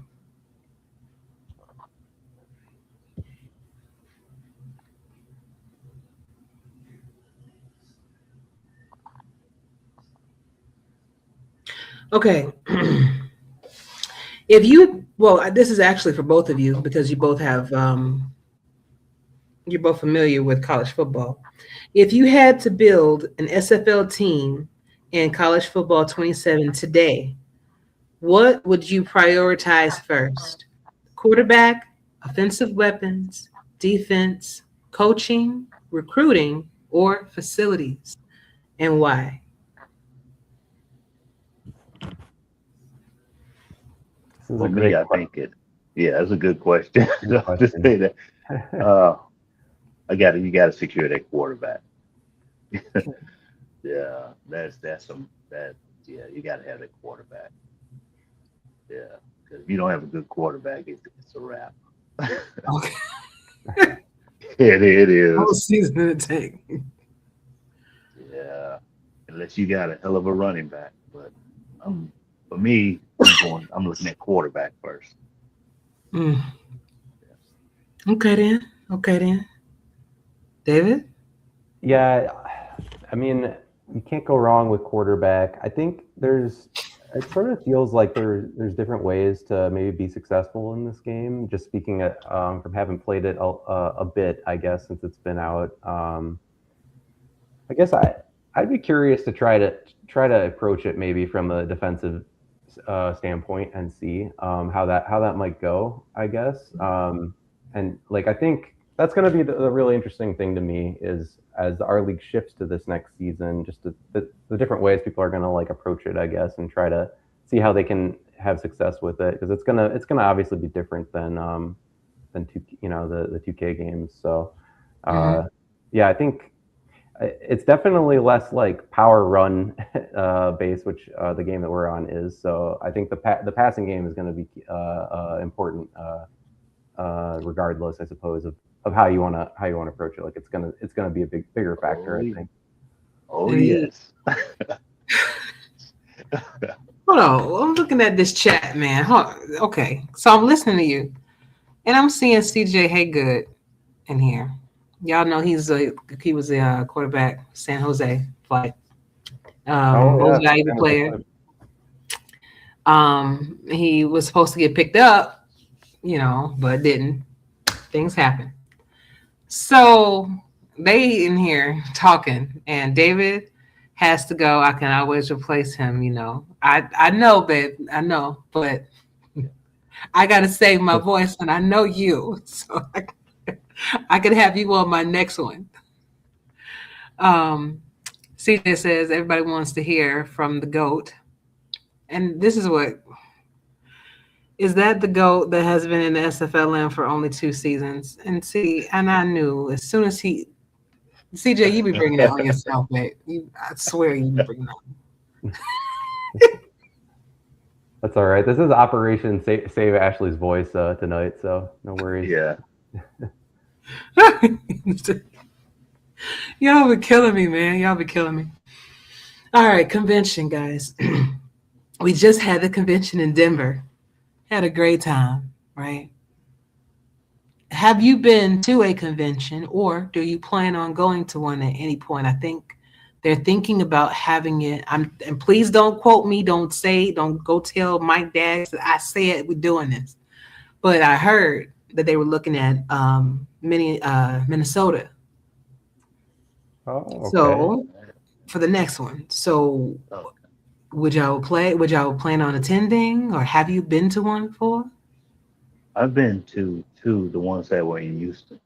[SPEAKER 1] Okay. This is actually for both of you because you're both familiar with college football. If you had to build an SFL team in college football 27 today, what would you prioritize first? Quarterback, offensive weapons, defense, coaching, recruiting, or facilities, and why?
[SPEAKER 2] This is
[SPEAKER 3] For
[SPEAKER 2] a
[SPEAKER 3] me,
[SPEAKER 2] great
[SPEAKER 3] I think that's a good question.
[SPEAKER 2] good
[SPEAKER 3] So just
[SPEAKER 2] question.
[SPEAKER 3] say that uh, you got to secure that quarterback. Yeah, that's some that yeah, you got to have that quarterback. Yeah, because if you don't have a good quarterback, it's a wrap.
[SPEAKER 1] Okay.
[SPEAKER 3] It
[SPEAKER 1] Whole
[SPEAKER 3] is.
[SPEAKER 1] season in the tank.
[SPEAKER 3] Yeah, unless you got a hell of a running back. But for me, I'm looking at quarterback first.
[SPEAKER 1] Mm. Okay then. Okay then. David?
[SPEAKER 2] Yeah, I mean, you can't go wrong with quarterback. I think it sort of feels like there's different ways to maybe be successful in this game. Just speaking from having played it a bit, I guess, since it's been out. I guess I'd be curious to try to approach it maybe from a defensive standpoint and see how that might go. I guess, and like I think that's going to be the really interesting thing to me is as our league shifts to this next season, just the different ways people are going to like approach it, I guess, and try to see how they can have success with it because it's gonna obviously be different than the 2K games. So
[SPEAKER 1] Mm-hmm.
[SPEAKER 2] yeah, I think it's definitely less like power run base, which the game that we're on is. So I think the passing game is going to be important, regardless, I suppose, of how you want to approach it. Like it's gonna be a bigger factor,
[SPEAKER 3] Oh,
[SPEAKER 2] I
[SPEAKER 3] yeah.
[SPEAKER 2] think.
[SPEAKER 3] Oh
[SPEAKER 1] And he,
[SPEAKER 3] yes.
[SPEAKER 1] hold on, I'm looking at this chat, man. Okay, so I'm listening to you, and I'm seeing CJ Haygood in here. Y'all know he was a quarterback, San Jose Flight,
[SPEAKER 2] Oh
[SPEAKER 1] most
[SPEAKER 2] yeah,
[SPEAKER 1] valuable
[SPEAKER 2] San Jose
[SPEAKER 1] player.
[SPEAKER 2] Flame.
[SPEAKER 1] He was supposed to get picked up, but didn't. Things happen. So they in here talking, and David has to go. I can always replace him. I know, babe. I know, but I gotta save my voice, and I know you, so I could have you on my next one. Um, CJ says everybody wants to hear from the goat, and this is what is that the goat that has been in the SFL land for only 2 seasons? And see, and I knew as soon as CJ, you be bringing that on yourself, mate. I swear you be bringing
[SPEAKER 2] That's all right. This is Operation Save Ashley's Voice tonight, so no worries.
[SPEAKER 3] Yeah.
[SPEAKER 1] that. Y'all be killing me, man. Y'all be killing me. All right, convention, guys. We just had the convention in Denver. Had a great time, right? Have you been to a convention or do you plan on going to one at any point? I think they're thinking about having it. And please don't quote me, don't go tell Mike Dax that I said we're doing this. But I heard that they were looking at Minnesota.
[SPEAKER 2] Oh, okay.
[SPEAKER 1] So for the next one. So
[SPEAKER 3] Oh,
[SPEAKER 1] would y'all plan on attending or have you been to one before?
[SPEAKER 3] I've been to two, the ones that were in Houston.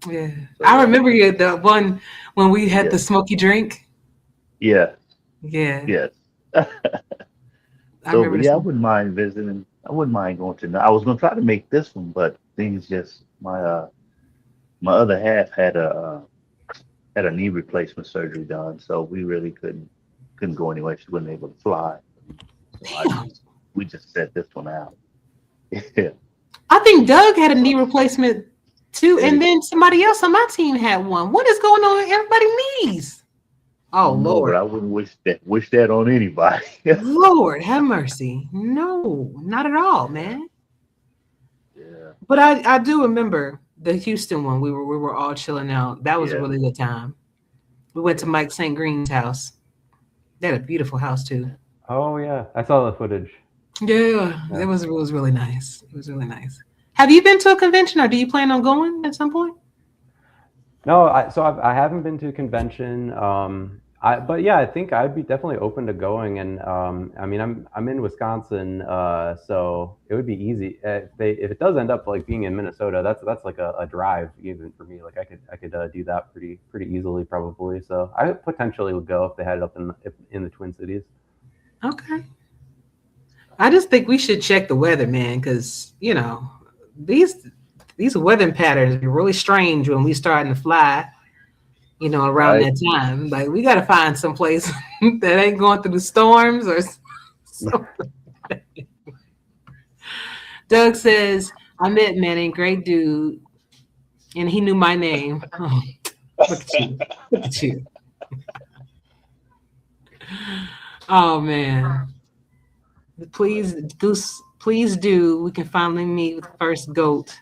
[SPEAKER 1] Yeah.
[SPEAKER 3] So
[SPEAKER 1] I
[SPEAKER 3] yeah,
[SPEAKER 1] remember you the one when we had
[SPEAKER 3] yeah,
[SPEAKER 1] the smoky drink.
[SPEAKER 3] yeah,
[SPEAKER 1] Yeah.
[SPEAKER 3] yes.
[SPEAKER 1] I
[SPEAKER 3] So,
[SPEAKER 1] remember
[SPEAKER 3] but
[SPEAKER 1] the
[SPEAKER 3] yeah, I
[SPEAKER 1] smoke.
[SPEAKER 3] wouldn't mind visiting. I wouldn't mind going to. I was gonna try to make this one, but things just my other half had a knee replacement surgery done, so we really couldn't go anywhere. She wasn't able to fly, so
[SPEAKER 1] Damn.
[SPEAKER 3] we just set this one out. Yeah,
[SPEAKER 1] I think Doug had a knee replacement too,
[SPEAKER 3] Yeah.
[SPEAKER 1] and then somebody else on my team had one. What is going on with everybody's knees?
[SPEAKER 3] I
[SPEAKER 1] Oh
[SPEAKER 3] don't know, but
[SPEAKER 1] Lord,
[SPEAKER 3] I wouldn't wish that on anybody.
[SPEAKER 1] Lord, have mercy. No, not at all, man.
[SPEAKER 3] Yeah,
[SPEAKER 1] But I do remember the Houston one. We were all chilling out. That was a
[SPEAKER 3] yeah,
[SPEAKER 1] really good time. We went to Mike St. Green's house. They had a beautiful house too.
[SPEAKER 2] Oh yeah, I saw the footage.
[SPEAKER 1] Yeah,
[SPEAKER 2] Yeah.
[SPEAKER 1] it was really nice. It was really nice. Have you been to a convention, or do you plan on going at some point?
[SPEAKER 2] No, I haven't been to a convention. But yeah, I think I'd be definitely open to going. And I mean, I'm in Wisconsin, so it would be easy if it does end up like being in Minnesota. That's like a drive even for me. Like I could do that pretty easily probably. So I potentially would go if they had it up in the Twin Cities.
[SPEAKER 1] Okay. I just think we should check the weather, man, because these these weather patterns be really strange when we starting to fly. Around
[SPEAKER 3] right.
[SPEAKER 1] that time, like we got to find some place that ain't going through the storms or something. Doug says, I met Manning, great dude, and he knew my name. Oh, look at you. Look at you. Oh man. Please do. We can finally meet with the first GOAT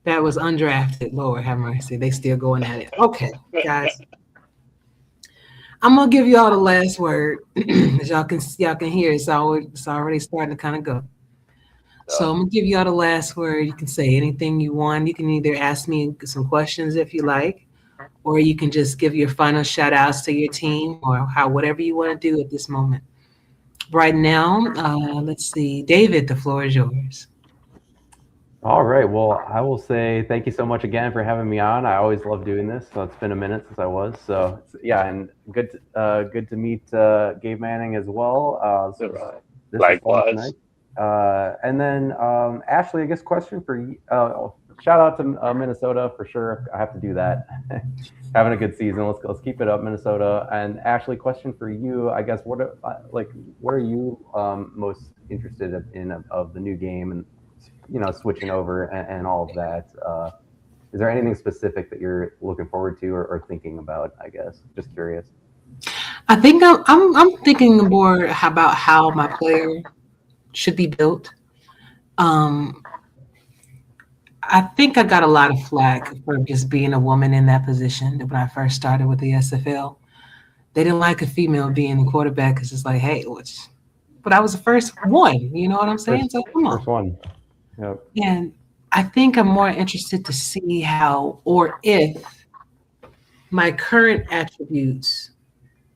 [SPEAKER 1] that was undrafted. Lord have mercy. They still going at it. Okay, guys. I'm gonna give y'all the last word. As y'all can hear it's already starting to kind of go. So I'm gonna give y'all the last word. You can say anything you want. You can either ask me some questions if you like, or you can just give your final shout outs to your team or whatever you want to do at this moment. Right now, let's see. David, the floor is yours.
[SPEAKER 2] All right. Well, I will say thank you so much again for having me on. I always love doing this. So it's been a minute since I was. So yeah, and good to meet Gabe Manning as well. This is fun
[SPEAKER 3] Likewise.
[SPEAKER 2] tonight. And then Ashley, I guess question for you. Shout out to Minnesota for sure. I have to do that. Having a good season. Let's keep it up, Minnesota. And Ashley, question for you. I guess what are you most interested in of the new game and switching over and all of that. Is there anything specific that you're looking forward to or thinking about? I guess just curious.
[SPEAKER 1] I think I'm thinking more about how my player should be built. Um, I think I got a lot of flack for just being a woman in that position when I first started with the SFL. They didn't like a female being the quarterback because it's like, hey, but I was the first one. You know what I'm saying?
[SPEAKER 2] First
[SPEAKER 1] So come
[SPEAKER 2] first
[SPEAKER 1] on.
[SPEAKER 2] one. Yep.
[SPEAKER 1] And I think I'm more interested to see how or if my current attributes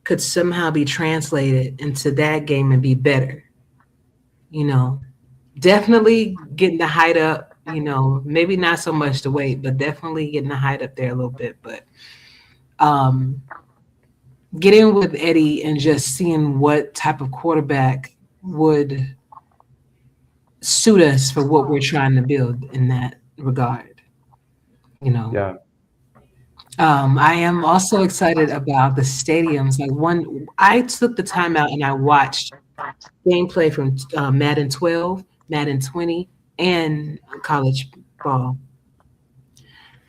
[SPEAKER 1] could somehow be translated into that game and be better. You know, definitely getting the height up. Maybe not so much the weight, but definitely getting the height up there a little bit. But um, getting with Eddie and just seeing what type of quarterback would suit us for what we're trying to build in that regard. You know,
[SPEAKER 2] Yeah.
[SPEAKER 1] I am also excited about the stadiums. I took the time out and I watched gameplay from Madden 12, Madden 20, and college ball.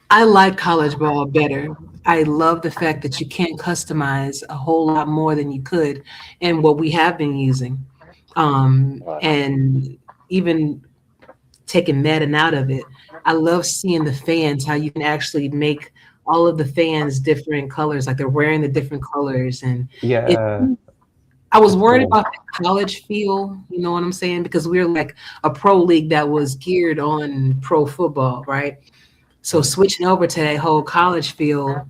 [SPEAKER 1] I like college ball better. I love the fact that you can't customize a whole lot more than you could and what we have been using.
[SPEAKER 3] Right.
[SPEAKER 1] And even taking Madden out of it, I love seeing the fans, how you can actually make all of the fans different colors, like they're wearing the different colors. And it,
[SPEAKER 2] Yeah.
[SPEAKER 1] I was
[SPEAKER 2] That's
[SPEAKER 1] worried
[SPEAKER 2] cool.
[SPEAKER 1] about the college feel, you know what I'm saying? Because we're like a pro league that was geared on pro football, right? So
[SPEAKER 2] Right.
[SPEAKER 1] switching over to that whole college feel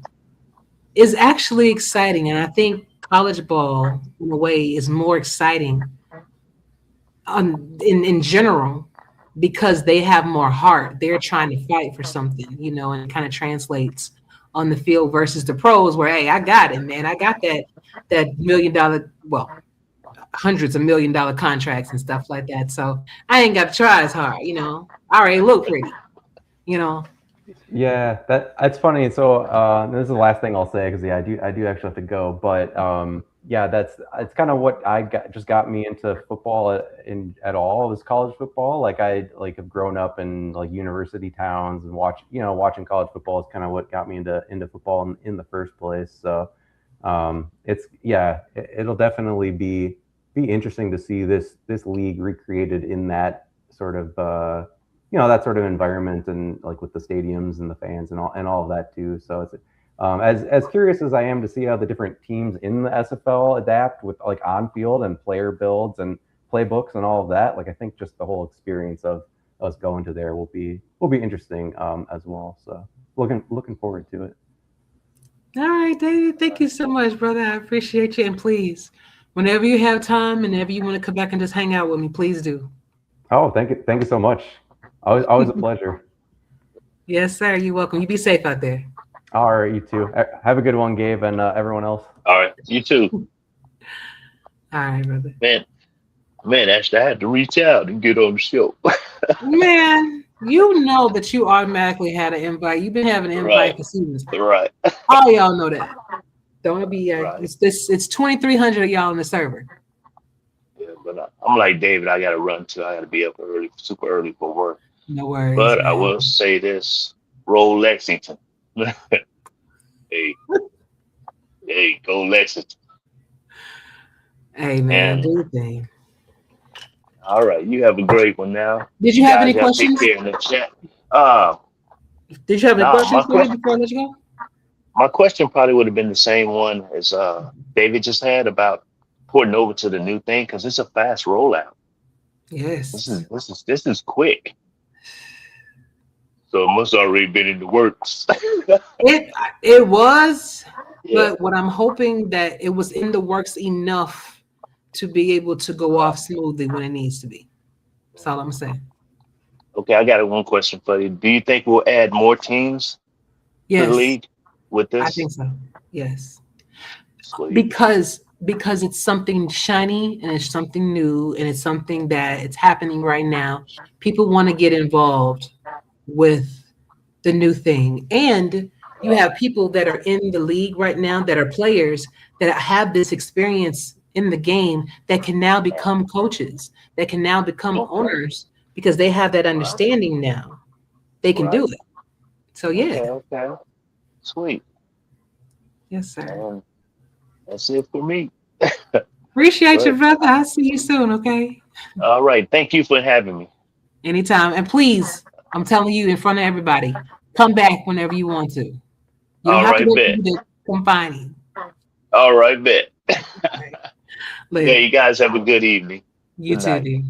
[SPEAKER 1] is actually exciting. And I think college ball, in a way, is more exciting in general because they have more heart. They're trying to fight for something, and it kind of translates on the field versus the pros where, hey, I got it, man. I got that $1 million, well, hundreds of $1 million contracts and stuff like that. So I ain't got to try as hard. I already look pretty, you know.
[SPEAKER 2] Yeah, that's funny. So this is the last thing I'll say because yeah, I do actually have to go. But it's kind of what just got me into football at all, was college football. Like I have grown up in like university towns and watching college football is kind of what got me into football in the first place. So it'll definitely be interesting to see this league recreated in that sort of that sort of environment, and like with the stadiums and the fans and all of that too. So it's as curious as I am to see how the different teams in the SFL adapt with like on field and player builds and playbooks and all of that. Like I think just the whole experience of us going to there will be interesting as well. So looking forward to it.
[SPEAKER 1] All right, David. Thank you so much, brother. I appreciate you. And please, whenever you have time, and whenever you want to come back and just hang out with me, please do.
[SPEAKER 2] Oh, thank you so much. Always a pleasure.
[SPEAKER 1] Yes, sir. You're welcome. You be safe out there.
[SPEAKER 2] All right, you too. Have a good one, Gabe, and everyone else.
[SPEAKER 3] All right, you too.
[SPEAKER 1] All right, brother.
[SPEAKER 3] Man, actually, I had to reach out and get on the show.
[SPEAKER 1] Man, you know that you automatically had an invite. You've been having an invite for seasons.
[SPEAKER 3] Right.
[SPEAKER 1] All y'all know that. Don't be.
[SPEAKER 3] Right.
[SPEAKER 1] It's 2,300 of y'all on the server.
[SPEAKER 3] Yeah, but I'm like David. I got to run too. I got to be up early, super early for work.
[SPEAKER 1] No worries.
[SPEAKER 3] But
[SPEAKER 1] man.
[SPEAKER 3] I will say this: roll Lexington. hey, go Lexington.
[SPEAKER 1] Hey man, do your thing.
[SPEAKER 3] All right, you have a great one now.
[SPEAKER 1] Did you have any questions?
[SPEAKER 3] Take care in the chat.
[SPEAKER 1] Did you have any questions for me before I let you go?
[SPEAKER 3] My question probably would have been the same one as David just had about porting over to the new thing, because it's a fast rollout.
[SPEAKER 1] Yes.
[SPEAKER 3] This is quick. So it must already been in the works.
[SPEAKER 1] It was,
[SPEAKER 3] yeah.
[SPEAKER 1] But what I'm hoping that it was in the works enough to be able to go off smoothly when it needs to be. That's all I'm saying.
[SPEAKER 3] Okay, I got one question for you. Do you think we'll add more teams to the league with this?
[SPEAKER 1] I think so. Yes.
[SPEAKER 3] Sweet.
[SPEAKER 1] Because it's something shiny and it's something new and it's something that it's happening right now. People want to get involved with the new thing. And you have people that are in the league right now that are players that have this experience in the game that can now become coaches, that can now become owners because they have that understanding now. They can do it. So yeah.
[SPEAKER 3] Okay. Sweet.
[SPEAKER 1] Yes, sir.
[SPEAKER 3] That's it for me.
[SPEAKER 1] Appreciate you, brother. I'll see you soon, okay?
[SPEAKER 3] All right. Thank you for having me.
[SPEAKER 1] Anytime. And please, I'm telling you in front of everybody, come back whenever you want to. You don't have to wait for me to come find you.
[SPEAKER 3] All right, bet.
[SPEAKER 1] Right.
[SPEAKER 3] Yeah, you guys have a good evening.
[SPEAKER 1] You too, dude.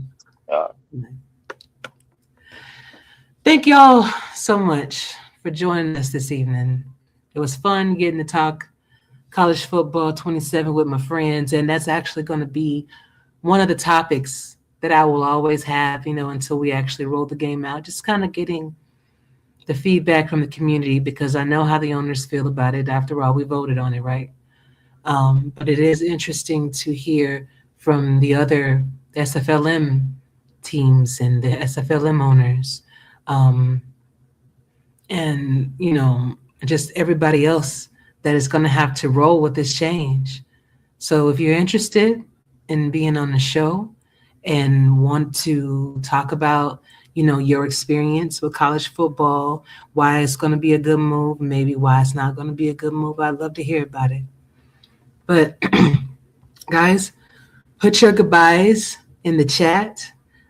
[SPEAKER 1] Thank y'all so much for joining us this evening. It was fun getting to talk college football 27 with my friends, and that's actually going to be one of the topics that I will always have, until we actually roll the game out, just kind of getting the feedback from the community, because I know how the owners feel about it. After all, we voted on it, right? But it is interesting to hear from the other SFLM teams and the SFLM owners, and just everybody else that is going to have to roll with this change. So if you're interested in being on the show and want to talk about, your experience with college football, why it's going to be a good move, maybe why it's not going to be a good move, I'd love to hear about it. But guys, put your goodbyes in the chat.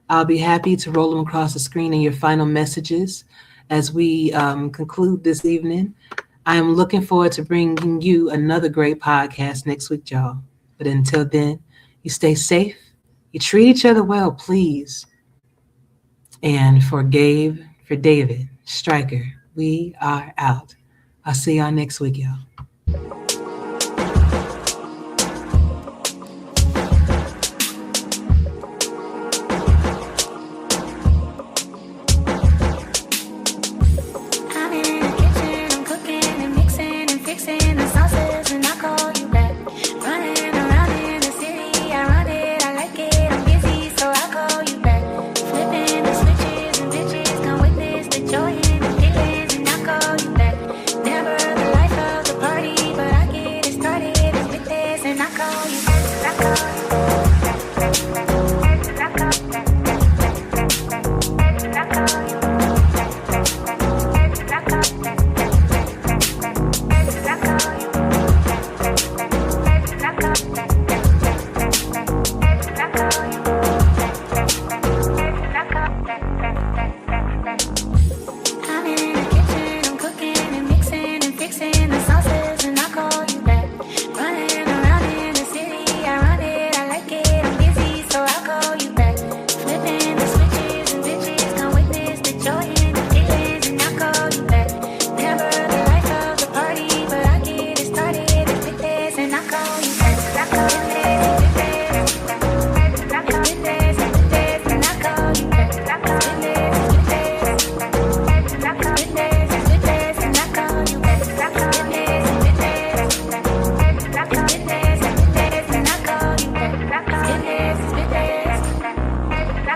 [SPEAKER 1] I'll be happy to roll them across the screen in your final messages as we conclude this evening. I am looking forward to bringing you another great podcast next week, y'all. But until then, you stay safe. You treat each other well, please. And for Gabe, for David, Stryker, we are out. I'll see y'all next week, y'all.
[SPEAKER 4] Joy in the feelings, and I call you back. Never the life of the party, but I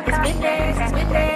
[SPEAKER 4] It's been days,